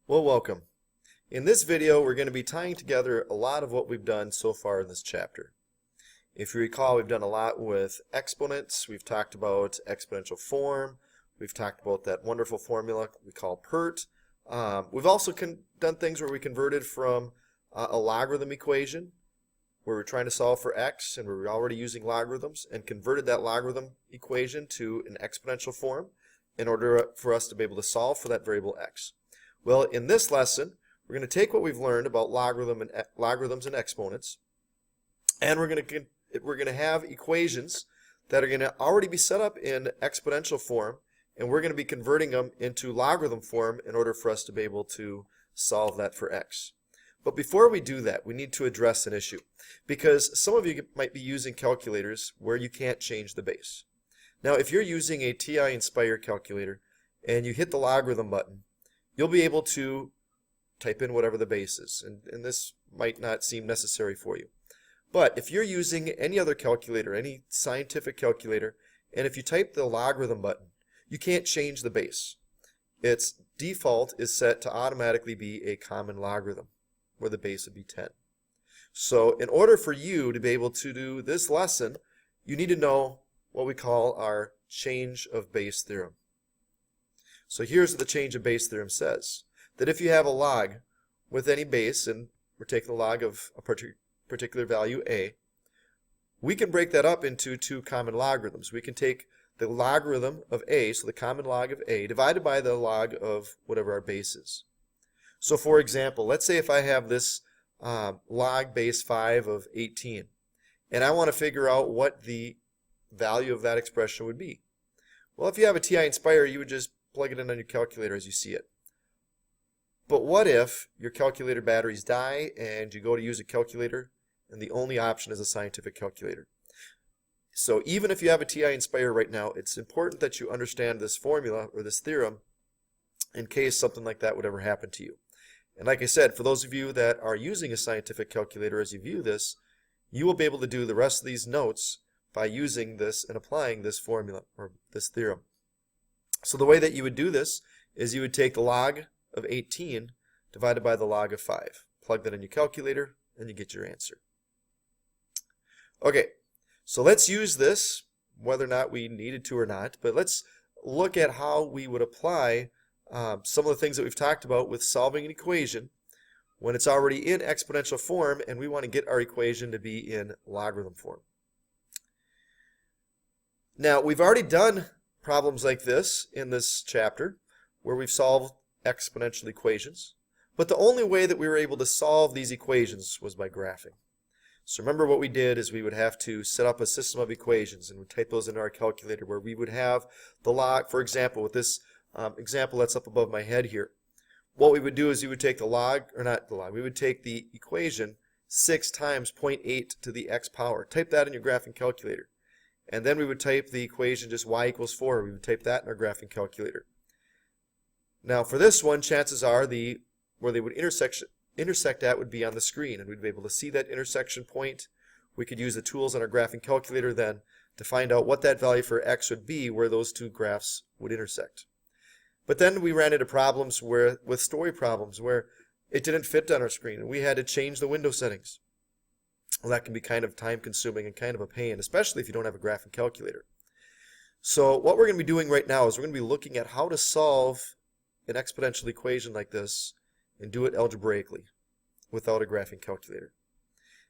Well, welcome. In this video, we're going to be tying together a lot of what we've done so far in this chapter. If you recall, we've done a lot with exponents. We've talked about exponential form. We've talked about that wonderful formula we call PERT. We've also done things where we converted from a logarithm equation, where we're trying to solve for x, and we're already using logarithms, and converted that logarithm equation to an exponential form in order for us to be able to solve for that variable x. Well, in this lesson, we're going to take what we've learned about logarithms and exponents, and we're going to have equations that are going to already be set up in exponential form, and we're going to be converting them into logarithm form in order for us to be able to solve that for x. But before we do that, we need to address an issue, because some of you might be using calculators where you can't change the base. Now, if you're using a TI Inspire calculator and you hit the logarithm button, you'll be able to type in whatever the base is, and this might not seem necessary for you. But if you're using any other calculator, any scientific calculator, and if you type the logarithm button, you can't change the base. Its default is set to automatically be a common logarithm, where the base would be 10. So in order for you to be able to do this lesson, you need to know what we call our change of base theorem. So here's what the change of base theorem says, that if you have a log with any base, and we're taking the log of a particular value a, we can break that up into two common logarithms. We can take the logarithm of a, so the common log of a, divided by the log of whatever our base is. So for example, let's say if I have this log base 5 of 18, and I want to figure out what the value of that expression would be. Well, if you have a TI Inspire, you would just plug it in on your calculator as you see it. But what if your calculator batteries die and you go to use a calculator and the only option is a scientific calculator? So even if you have a TI Inspire right now, it's important that you understand this formula or this theorem in case something like that would ever happen to you. And like I said, for those of you that are using a scientific calculator as you view this, you will be able to do the rest of these notes by using this and applying this formula or this theorem. So the way that you would do this is you would take the log of 18 divided by the log of 5. Plug that in your calculator and you get your answer. Okay, so let's use this, whether or not we needed to or not, but let's look at how we would apply some of the things that we've talked about with solving an equation when it's already in exponential form and we want to get our equation to be in logarithm form. Now, we've already done problems like this in this chapter where we've solved exponential equations, but the only way that we were able to solve these equations was by graphing. So remember what we did is we would have to set up a system of equations and we'd type those into our calculator where we would have the log, for example, with this example that's up above my head here. What we would do is we would take the log, or not the log, we would take the equation 6 times 0.8 to the x power. Type that in your graphing calculator. And then we would type the equation just y equals 4. We would type that in our graphing calculator. Now for this one, chances are where they would intersect at would be on the screen, and we'd be able to see that intersection point. We could use the tools on our graphing calculator then to find out what that value for x would be where those two graphs would intersect. But then we ran into problems with story problems where it didn't fit on our screen and we had to change the window settings. Well, that can be kind of time consuming and kind of a pain, especially if you don't have a graphing calculator. So what we're going to be doing right now is we're going to be looking at how to solve an exponential equation like this and do it algebraically without a graphing calculator.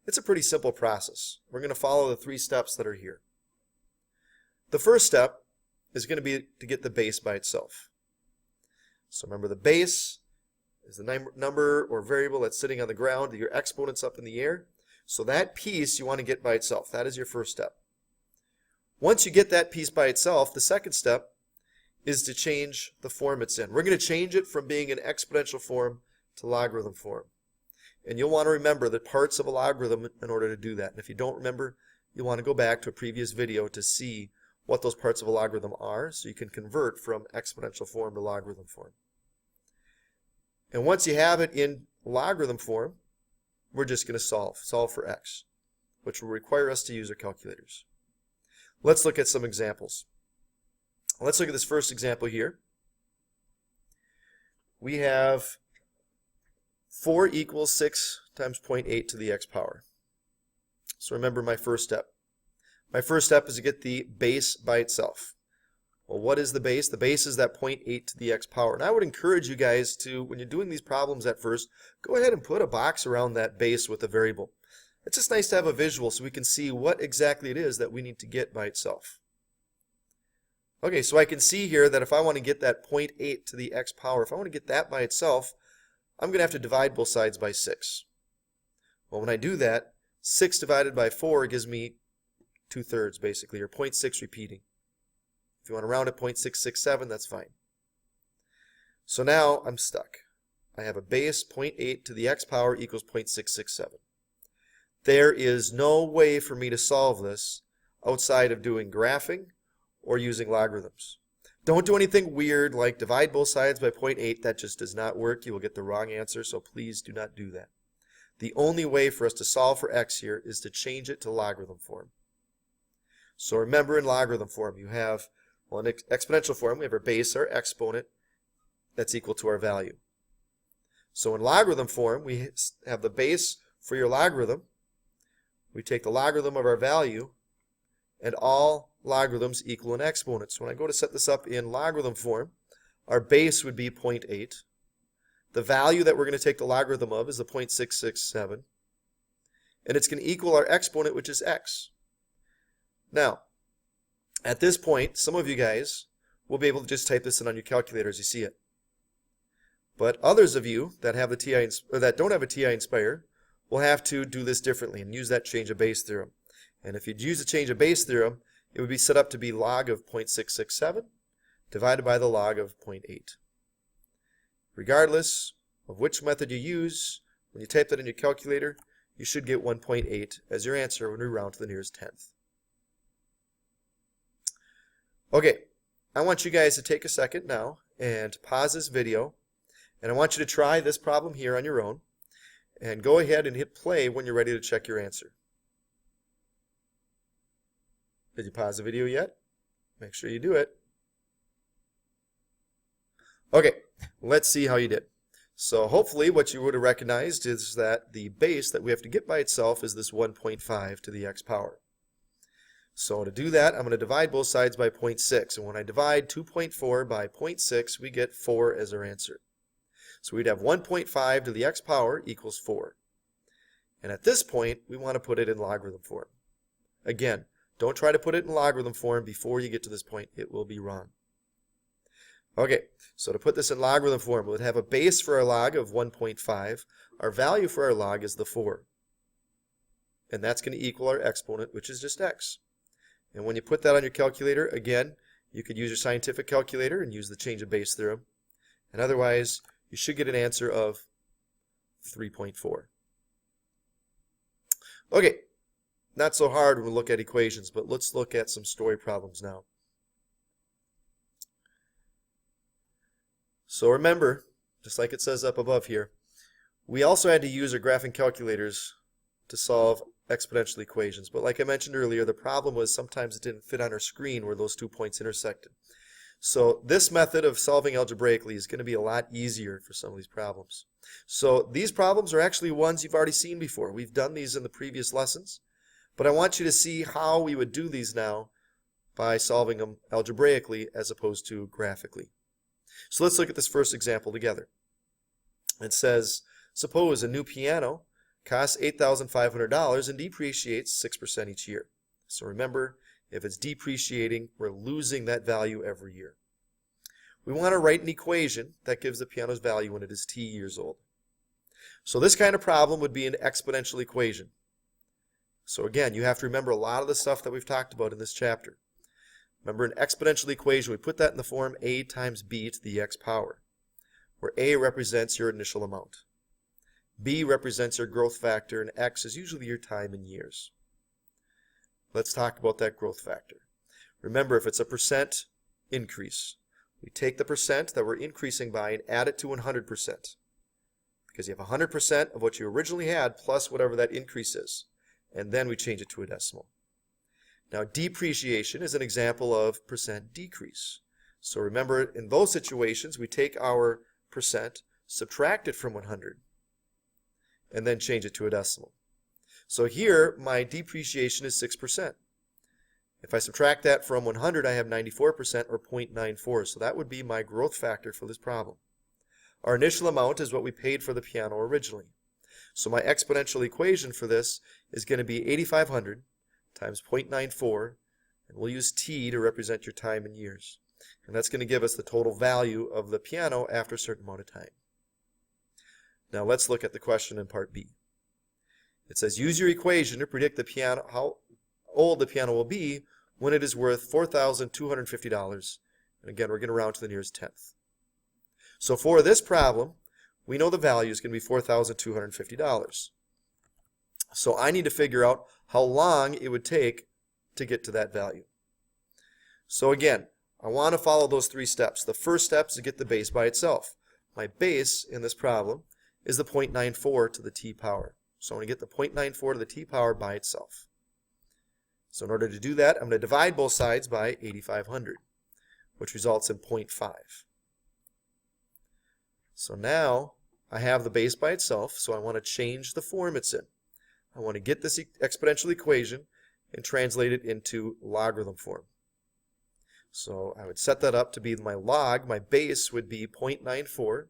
It's a pretty simple process. We're going to follow the 3 steps that are here. The first step is going to be to get the base by itself. So remember, the base is the number or variable that's sitting on the ground, your exponent's up in the air. So that piece you want to get by itself. That is your first step. Once you get that piece by itself, the second step is to change the form it's in. We're going to change it from being an exponential form to logarithm form. And you'll want to remember the parts of a logarithm in order to do that. And if you don't remember, you'll want to go back to a previous video to see what those parts of a logarithm are so you can convert from exponential form to logarithm form. And once you have it in logarithm form, we're just going to solve for x, which will require us to use our calculators. Let's look at some examples. Let's look at this first example here. We have 4 equals 6 times 0.8 to the x power. So remember my first step. My first step is to get the base by itself. Well, what is the base? The base is that 0.8 to the x power. And I would encourage you guys to, when you're doing these problems at first, go ahead and put a box around that base with a variable. It's just nice to have a visual so we can see what exactly it is that we need to get by itself. Okay, so I can see here that if I want to get that 0.8 to the x power, if I want to get that by itself, I'm going to have to divide both sides by 6. Well, when I do that, 6 divided by 4 gives me 2/3 basically, or 0.6 repeating. If you want to round it 0.667, that's fine. So now I'm stuck. I have a base 0.8 to the x power equals 0.667. There is no way for me to solve this outside of doing graphing or using logarithms. Don't do anything weird like divide both sides by 0.8. That just does not work. You will get the wrong answer, so please do not do that. The only way for us to solve for x here is to change it to logarithm form. So remember, in logarithm form you have, well, in exponential form we have our base, our exponent, that's equal to our value. So in logarithm form we have the base for your logarithm. We take the logarithm of our value, and all logarithms equal an exponent. So when I go to set this up in logarithm form, our base would be 0.8. The value that we're going to take the logarithm of is the 0.667. And it's going to equal our exponent, which is x. Now, at this point, some of you guys will be able to just type this in on your calculator as you see it. But others of you that have the TI or that don't have a TI Inspire will have to do this differently and use that change of base theorem. And if you'd use the change of base theorem, it would be set up to be log of 0.667 divided by the log of 0.8. Regardless of which method you use, when you type that in your calculator, you should get 1.8 as your answer when we round to the nearest tenth. Okay, I want you guys to take a second now and pause this video, and I want you to try this problem here on your own, and go ahead and hit play when you're ready to check your answer. Did you pause the video yet? Make sure you do it. Okay, let's see how you did. So hopefully what you would have recognized is that the base that we have to get by itself is this 1.5 to the x power. So to do that, I'm going to divide both sides by 0.6. And when I divide 2.4 by 0.6, we get 4 as our answer. So we'd have 1.5 to the x power equals 4. And at this point, we want to put it in logarithm form. Again, don't try to put it in logarithm form before you get to this point. It will be wrong. Okay, so to put this in logarithm form, we'll have a base for our log of 1.5. Our value for our log is the 4. And that's going to equal our exponent, which is just x. And when you put that on your calculator, again, you could use your scientific calculator and use the change of base theorem. And otherwise, you should get an answer of 3.4. Okay, not so hard when we look at equations, but let's look at some story problems now. So remember, just like it says up above here, we also had to use our graphing calculators to solve exponential equations. But like I mentioned earlier, the problem was sometimes it didn't fit on our screen where those 2 points intersected. So this method of solving algebraically is going to be a lot easier for some of these problems. So these problems are actually ones you've already seen before. We've done these in the previous lessons. But I want you to see how we would do these now by solving them algebraically as opposed to graphically. So let's look at this first example together. It says, suppose a new piano costs $8,500 and depreciates 6% each year. So remember, if it's depreciating, we're losing that value every year. We want to write an equation that gives the piano's value when it is t years old. So this kind of problem would be an exponential equation. So again, you have to remember a lot of the stuff that we've talked about in this chapter. Remember, an exponential equation, we put that in the form a times b to the x power, where a represents your initial amount. B represents your growth factor, and x is usually your time in years. Let's talk about that growth factor. Remember, if it's a percent increase, we take the percent that we're increasing by and add it to 100%. Because you have 100% of what you originally had plus whatever that increase is. And then we change it to a decimal. Now, depreciation is an example of percent decrease. So remember, in those situations, we take our percent, subtract it from 100. and then change it to a decimal. So here, my depreciation is 6%. If I subtract that from 100, I have 94%, or 0.94. So that would be my growth factor for this problem. Our initial amount is what we paid for the piano originally. So my exponential equation for this is going to be 8,500 times 0.94, and we'll use t to represent your time in years. And that's going to give us the total value of the piano after a certain amount of time. Now let's look at the question in part B. It says, use your equation to predict the piano, how old the piano will be when it is worth $4,250. And again, we're going to round to the nearest tenth. So for this problem, we know the value is going to be $4,250. So I need to figure out how long it would take to get to that value. So again, I want to follow those three steps. The first step is to get the base by itself. My base in this problem is the 0.94 to the t power. So I'm going to get the 0.94 to the t power by itself. So in order to do that, I'm going to divide both sides by 8,500, which results in 0.5. So now I have the base by itself, so I want to change the form it's in. I want to get this exponential equation and translate it into logarithm form. So I would set that up to be my log. My base would be 0.94.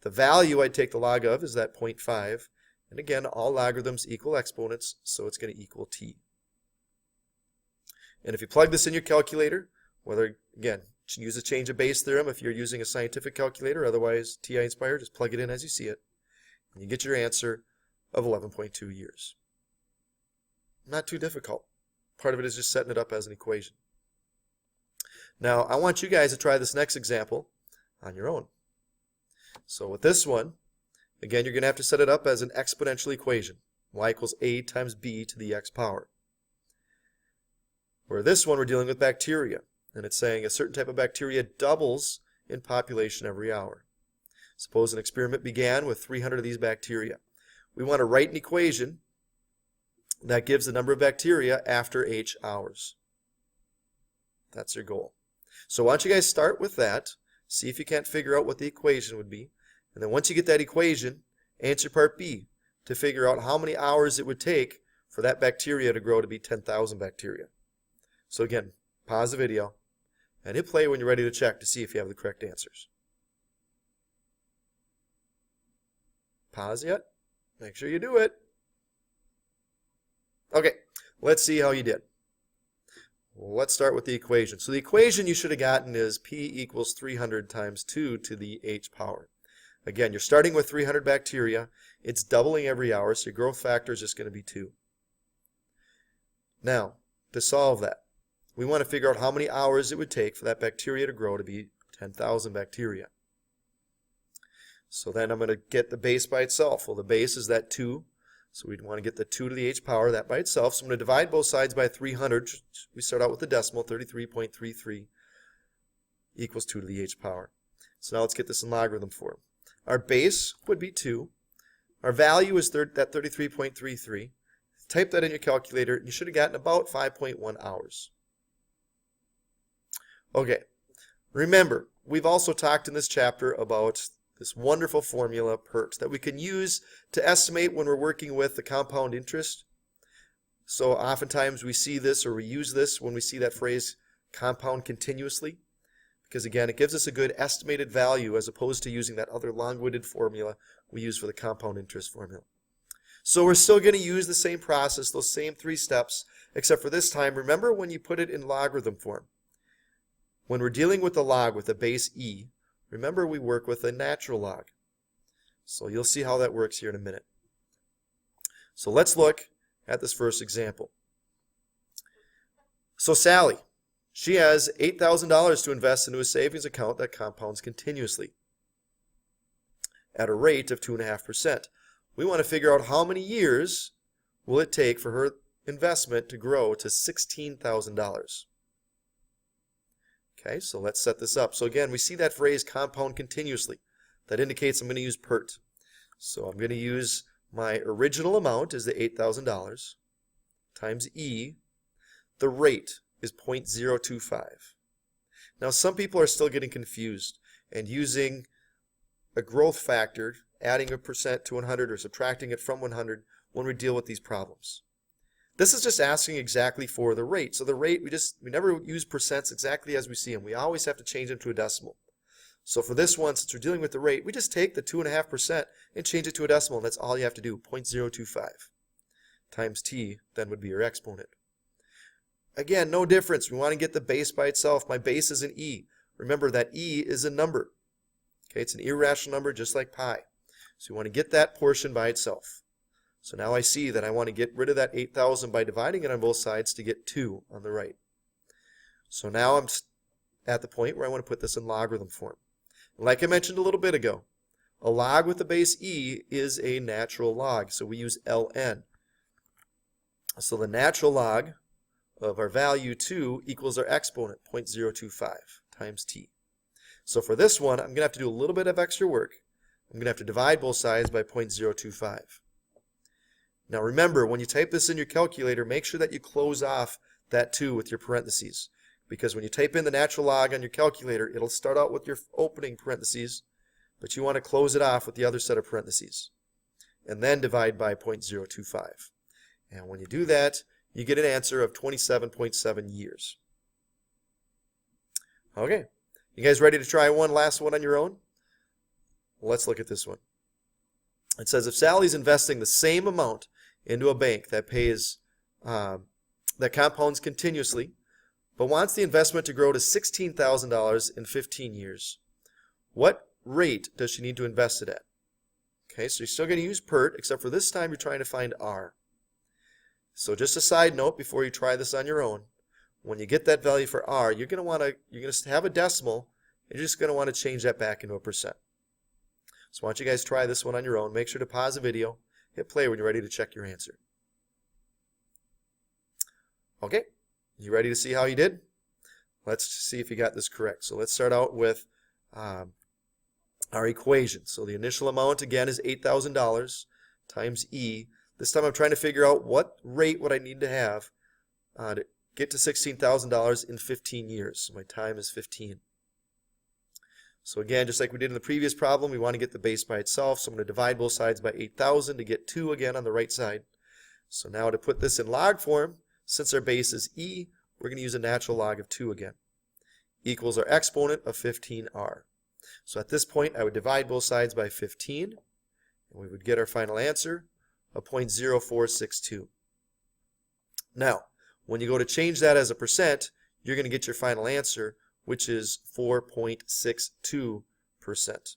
The value I'd take the log of is that 0.5. And again, all logarithms equal exponents, so it's going to equal t. And if you plug this in your calculator, whether, again, use the change of base theorem if you're using a scientific calculator, otherwise TI Inspired, just plug it in as you see it, and you get your answer of 11.2 years. Not too difficult. Part of it is just setting it up as an equation. Now, I want you guys to try this next example on your own. So with this one, again, you're going to have to set it up as an exponential equation. Y equals a times b to the x power. Where this one, we're dealing with bacteria. And it's saying a certain type of bacteria doubles in population every hour. Suppose an experiment began with 300 of these bacteria. We want to write an equation that gives the number of bacteria after h hours. That's your goal. So why don't you guys start with that, see if you can't figure out what the equation would be, and then once you get that equation, answer part B to figure out how many hours it would take for that bacteria to grow to be 10,000 bacteria. So again, pause the video and hit play when you're ready to check to see if you have the correct answers. Pause yet? Make sure you do it. Okay, let's see how you did. Let's start with the equation. So the equation you should have gotten is P equals 300 times 2 to the h power. Again, you're starting with 300 bacteria. It's doubling every hour, so your growth factor is just going to be 2. Now, to solve that, we want to figure out how many hours it would take for that bacteria to grow to be 10,000 bacteria. So then I'm going to get the base by itself. Well, the base is that 2. So we'd want to get the 2 to the h power, that by itself. So I'm going to divide both sides by 300. We start out with the decimal, 33.33 equals 2 to the h power. So now let's get this in logarithm form. Our base would be 2. Our value is that 33.33. Type that in your calculator, and you should have gotten about 5.1 hours. Okay, remember, we've also talked in this chapter about this wonderful formula, PERT, that we can use to estimate when we're working with the compound interest. So oftentimes we see this, or we use this when we see that phrase compound continuously, because again, it gives us a good estimated value as opposed to using that other long-winded formula we use for the compound interest formula. So we're still going to use the same process, those same 3 steps, except for this time, remember when you put it in logarithm form. When we're dealing with the log with the base e, remember we work with a natural log. So you'll see how that works here in a minute. So let's look at this first example. So Sally, she has $8,000 to invest into a savings account that compounds continuously at a rate of 2.5%. We want to figure out how many years will it take for her investment to grow to $16,000. Okay, so let's set this up. So again, we see that phrase compound continuously. That indicates I'm going to use PERT. So I'm going to use my original amount is the $8,000 times E. The rate is 0.025. Now some people are still getting confused and using a growth factor adding a percent to 100 or subtracting it from 100 when we deal with these problems. This is just asking exactly for the rate. So the rate, we never use percents exactly as we see them. We always have to change them to a decimal. So for this one, since we're dealing with the rate, we just take the 2.5% and change it to a decimal. And that's all you have to do, 0.025 times t, then would be your exponent. Again, no difference. We want to get the base by itself. My base is an e. Remember that e is a number. Okay, it's an irrational number just like pi. So you want to get that portion by itself. So now I see that I want to get rid of that 8,000 by dividing it on both sides to get 2 on the right. So now I'm at the point where I want to put this in logarithm form. Like I mentioned a little bit ago, a log with the base e is a natural log. So we use ln. So the natural log of our value 2 equals our exponent, 0.025 times t. So for this one, I'm going to have to do a little bit of extra work. I'm going to have to divide both sides by 0.025. Now remember, when you type this in your calculator, make sure that you close off that 2 with your parentheses. Because when you type in the natural log on your calculator, it'll start out with your opening parentheses, but you want to close it off with the other set of parentheses. And then divide by 0.025. And when you do that, you get an answer of 27.7 years. Okay, you guys ready to try one last one on your own? Well, let's look at this one. It says if Sally's investing the same amount into a bank that pays, that compounds continuously, but wants the investment to grow to $16,000 in 15 years, what rate does she need to invest it at? Okay, so you're still going to use PERT, except for this time you're trying to find R. So just a side note before you try this on your own, when you get that value for R, you're going to have a decimal, and you're just going to want to change that back into a percent. So why don't you guys try this one on your own. Make sure to pause the video, hit play when you're ready to check your answer. Okay, you ready to see how you did? Let's see if you got this correct. So let's start out with our equation. So the initial amount again is $8,000 times E. This time I'm trying to figure out what rate would I need to have to get to $16,000 in 15 years. So my time is 15. So again, just like we did in the previous problem, we want to get the base by itself. So I'm going to divide both sides by 8,000 to get 2 again on the right side. So now to put this in log form, since our base is e, we're going to use a natural log of 2 again. Equals our exponent of 15r. So at this point, I would divide both sides by 15, and we would get our final answer of 0.0462. Now, when you go to change that as a percent, you're going to get your final answer, which is 4.62%.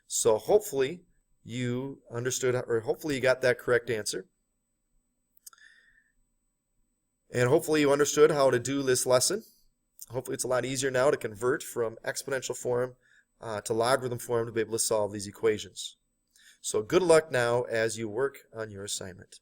So hopefully you understood, or hopefully you got that correct answer. And hopefully you understood how to do this lesson. Hopefully it's a lot easier now to convert from exponential form to logarithm form to be able to solve these equations. So good luck now as you work on your assignment.